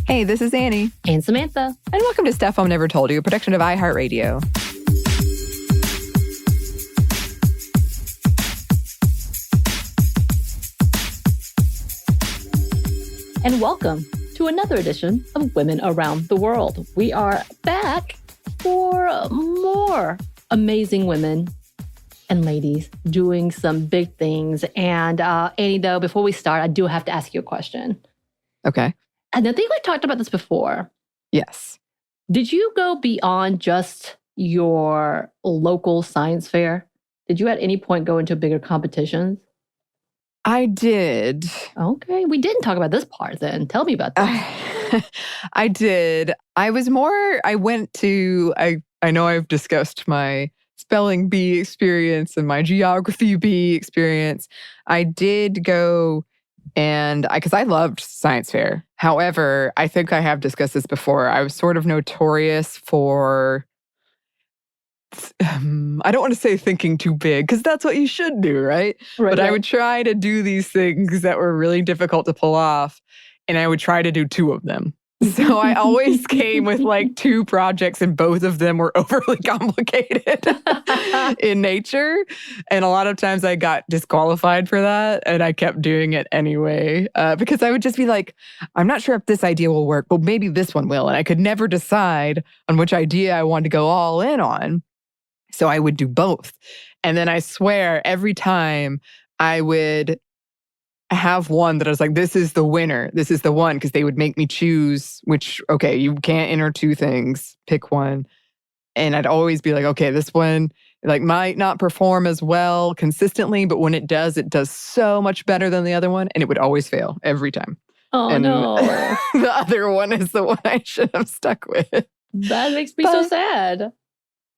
Hey, this is Anney. And Samantha. And welcome to Stuff Mom Never Told You, a production of iHeartRadio. And welcome to another edition of Women Around the World. We are back for more amazing women and ladies doing some big things. And Anney, though, before we start, I do have to ask you a question. Okay. And I think we talked about this before. Yes. Did you go beyond just your local science fair? Did you at any point go into bigger competitions? I did. Okay. We didn't talk about this part then. Tell me about that. I did. I know I've discussed my spelling bee experience and my geography bee experience. I did go because I loved science fair. However, I think I have discussed this before. I was sort of notorious for, I don't want to say thinking too big, because that's what you should do, right? But I would try to do these things that were really difficult to pull off, and I would try to do two of them. So I always came with like two projects, and both of them were overly complicated in nature. And a lot of times I got disqualified for that, and I kept doing it anyway because I would just be like, I'm not sure if this idea will work, but maybe this one will. And I could never decide on which idea I wanted to go all in on. So I would do both. And then I swear every time I would have one that I was like, this is the winner. This is the one. Because they would make me choose which, okay, you can't enter two things. Pick one. And I'd always be like, okay, this one like might not perform as well consistently, but when it does so much better than the other one. And it would always fail every time. Oh, and no. The other one is the one I should have stuck with. That makes me so sad.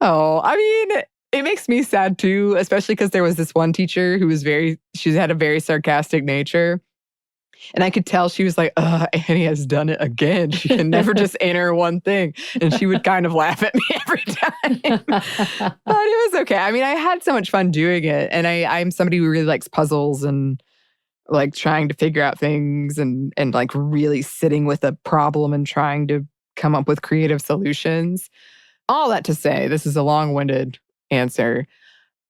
Oh, I mean, it makes me sad too, especially because there was this one teacher who was she had a very sarcastic nature. And I could tell she was like, Anney has done it again. She can never just enter one thing. And she would kind of laugh at me every time. But it was okay. I mean, I had so much fun doing it. And I'm somebody who really likes puzzles and like trying to figure out things and like really sitting with a problem and trying to come up with creative solutions. All that to say, this is a long-winded answer.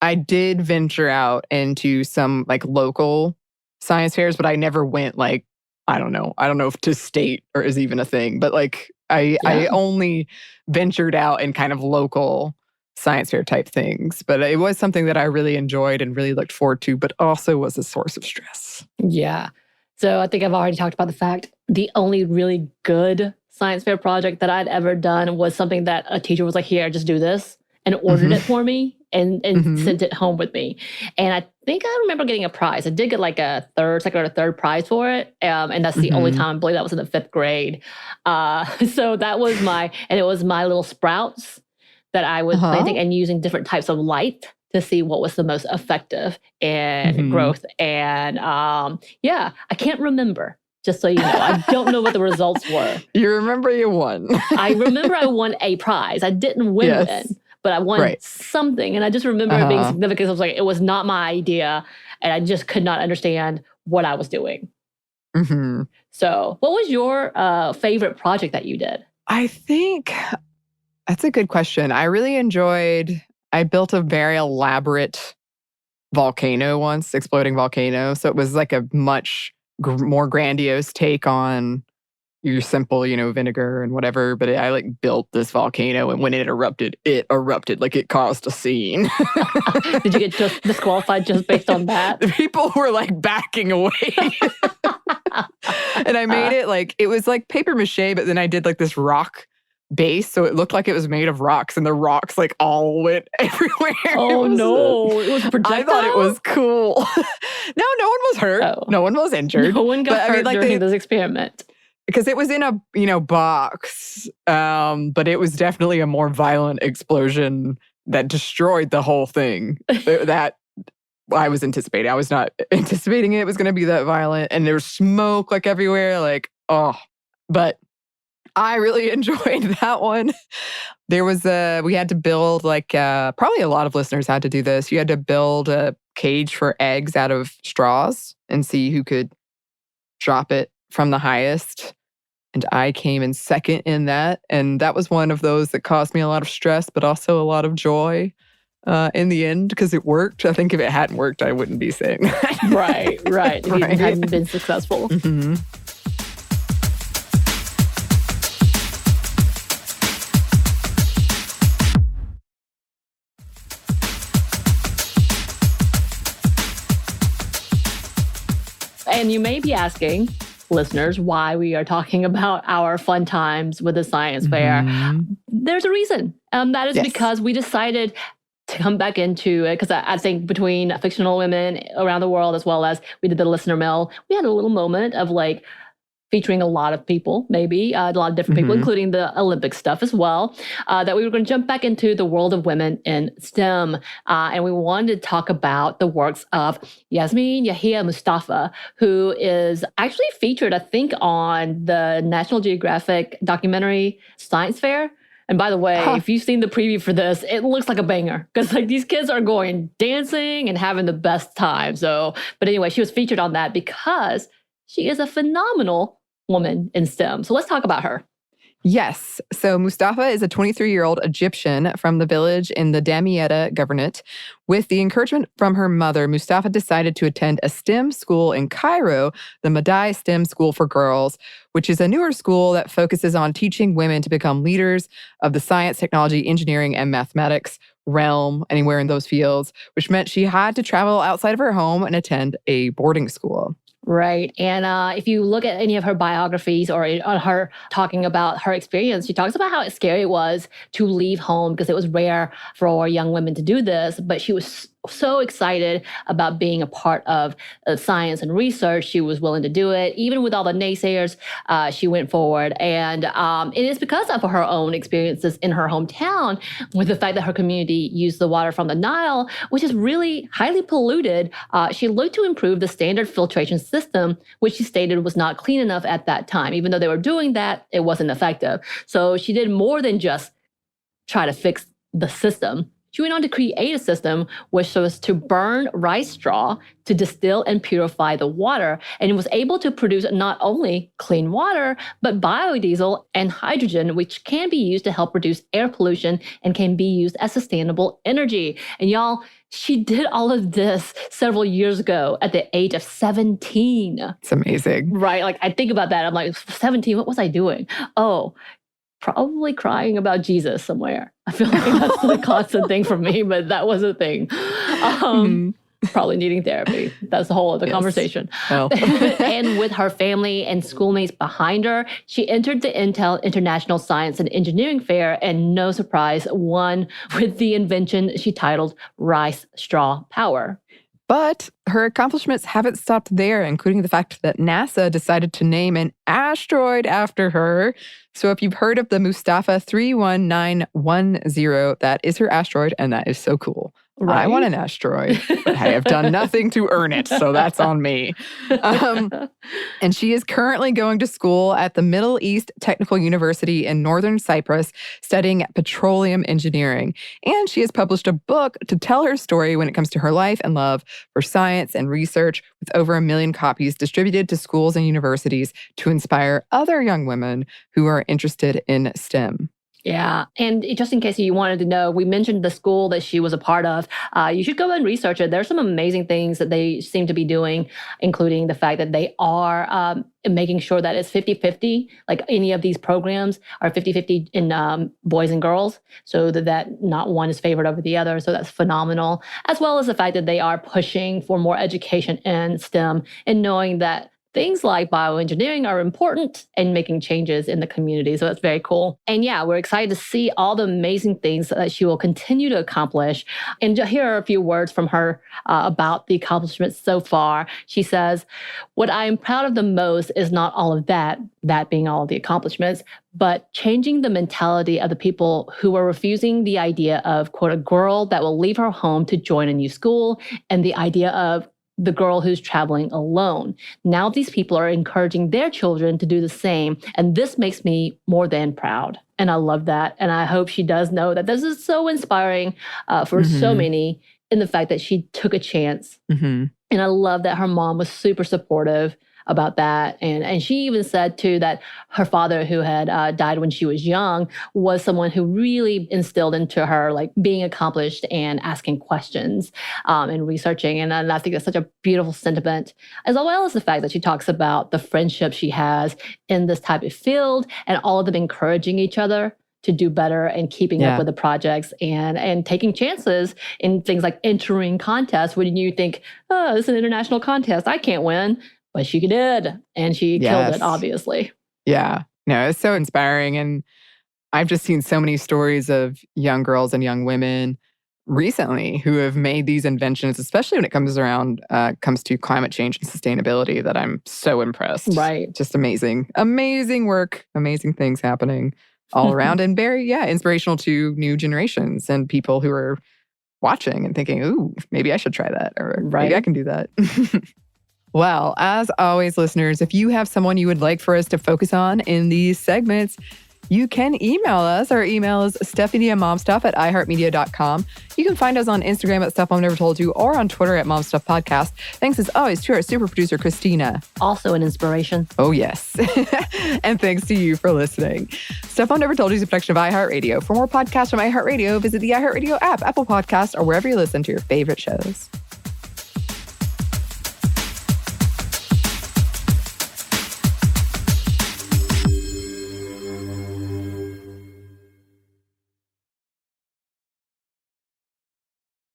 I did venture out into some like local science fairs, but I never went like, I don't know if to state or is even a thing, but like I only ventured out in kind of local science fair type things. But it was something that I really enjoyed and really looked forward to, but also was a source of stress. Yeah. So I think I've already talked about the fact the only really good science fair project that I'd ever done was something that a teacher was like, here, just do this, and ordered it for me and sent it home with me. And I think I remember getting a prize. I did get like a second or third prize for it. And that's the only time, I believe that was in the 5th grade. So that was it was my little sprouts that I was planting and using different types of light to see what was the most effective in growth. And I can't remember. Just so you know, I don't know what the results were. You remember you won. I remember I won a prize. I didn't win it, but I won something. And I just remember it being significant. I was like, it was not my idea. And I just could not understand what I was doing. So what was your favorite project that you did? I think that's a good question. I really I built a very elaborate volcano once, exploding volcano. So it was like a much more grandiose take on your simple, vinegar and whatever. But I like built this volcano, and when it erupted like it caused a scene. Did you get just disqualified just based on that? People were like backing away. And I made it like, it was like paper mache, but then I did like this rock base, so it looked like it was made of rocks, and the rocks like all went everywhere. Oh no, it was projectile? I thought it was cool. No one was hurt. Oh. No one was injured. No one got hurt during this experiment. Because it was in a box, but it was definitely a more violent explosion that destroyed the whole thing. That I was anticipating. I was not anticipating it was going to be that violent, and there was smoke like everywhere. Like, but I really enjoyed that one. There was we had to build probably a lot of listeners had to do this. You had to build a cage for eggs out of straws and see who could drop it from the highest. And I came in second in that. And that was one of those that caused me a lot of stress, but also a lot of joy in the end, because it worked. I think if it hadn't worked, I wouldn't be saying that. Right. If you hadn't been successful. Mm-hmm. And you may be asking, listeners, why we are talking about our fun times with the science fair. There's a reason. That is because we decided to come back into it, because I think between fictional women around the world, as well as we did the listener mail, we had a little moment of like featuring a lot of people, maybe a lot of different people, including the Olympic stuff as well, that we were going to jump back into the world of women in STEM. And we wanted to talk about the works of Yasmine Yehia Moustafa, who is actually featured, I think, on the National Geographic documentary Science Fair. And by the way, if you've seen the preview for this, it looks like a banger, because like these kids are going dancing and having the best time. So, but anyway, she was featured on that because she is a phenomenal woman in STEM. So let's talk about her. Yes. So Moustafa is a 23-year-old Egyptian from the village in the Damietta Governorate. With the encouragement from her mother, Moustafa decided to attend a STEM school in Cairo, the Madai STEM School for Girls, which is a newer school that focuses on teaching women to become leaders of the science, technology, engineering, and mathematics realm, anywhere in those fields, which meant she had to travel outside of her home and attend a boarding school. Right. And if you look at any of her biographies or on her talking about her experience, she talks about how scary it was to leave home, because it was rare for young women to do this. But she was so excited about being a part of science and research. She was willing to do it. Even with all the naysayers, she went forward. And it is because of her own experiences in her hometown, with the fact that her community used the water from the Nile, which is really highly polluted. She looked to improve the standard filtration system, which she stated was not clean enough at that time. Even though they were doing that, it wasn't effective. So she did more than just try to fix the system. She went on to create a system which was to burn rice straw to distill and purify the water, and was able to produce not only clean water, but biodiesel and hydrogen, which can be used to help reduce air pollution and can be used as sustainable energy. And y'all, she did all of this several years ago at the age of 17. It's amazing. Right? Like, I think about that. I'm like, 17, what was I doing? Oh, probably crying about Jesus somewhere. I feel like that's the constant thing for me, but that was a thing. Probably needing therapy. That's a whole other conversation. Oh. And with her family and schoolmates behind her, she entered the Intel International Science and Engineering Fair, and no surprise, won with the invention she titled Rice Straw Power. But her accomplishments haven't stopped there, including the fact that NASA decided to name an asteroid after her. So if you've heard of the Moustafa 31910, that is her asteroid, and that is so cool. Right? I want an asteroid, but I have done nothing to earn it, so that's on me. And she is currently going to school at the Middle East Technical University in Northern Cyprus, studying petroleum engineering. And she has published a book to tell her story when it comes to her life and love for science and research, with over 1 million copies distributed to schools and universities to inspire other young women who are interested in STEM. Yeah. And just in case you wanted to know, we mentioned the school that she was a part of. You should go and research it. There's some amazing things that they seem to be doing, including the fact that they are making sure that it's 50-50, like any of these programs are 50-50 in boys and girls, so that not one is favored over the other. So that's phenomenal, as well as the fact that they are pushing for more education in STEM and knowing that things like bioengineering are important and making changes in the community. So that's very cool. And yeah, we're excited to see all the amazing things that she will continue to accomplish. And here are a few words from her about the accomplishments so far. She says, "What I am proud of the most is not all of that being all of the accomplishments, but changing the mentality of the people who are refusing the idea of, quote, a girl that will leave her home to join a new school, and the idea of the girl who's traveling alone. Now these people are encouraging their children to do the same, and this makes me more than proud." And I love that. And I hope she does know that this is so inspiring for so many, in the fact that she took a chance. And I love that her mom was super supportive. about that. And she even said, too, that her father, who had died when she was young, was someone who really instilled into her, like, being accomplished and asking questions and researching. And I think that's such a beautiful sentiment, as well as the fact that she talks about the friendship she has in this type of field and all of them encouraging each other to do better and keeping up with the projects and taking chances in things like entering contests when you think, oh, this is an international contest, I can't win. But she did, and she killed it, obviously. Yeah. No, it's so inspiring. And I've just seen so many stories of young girls and young women recently who have made these inventions, especially when it comes to climate change and sustainability, that I'm so impressed. Right. Just amazing. Amazing work, amazing things happening all around, and very, inspirational to new generations and people who are watching and thinking, ooh, maybe I should try that, or maybe I can do that. Well, as always, listeners, if you have someone you would like for us to focus on in these segments, you can email us. Our email is stephaniamomstuff@iheartmedia.com. You can find us on Instagram at Stuff Mom Never Told You, or on Twitter at MomStuffPodcast. Thanks as always to our super producer, Christina. Also an inspiration. Oh, yes. And thanks to you for listening. Stuff Mom Never Told You is a production of iHeartRadio. For more podcasts from iHeartRadio, visit the iHeartRadio app, Apple Podcasts, or wherever you listen to your favorite shows.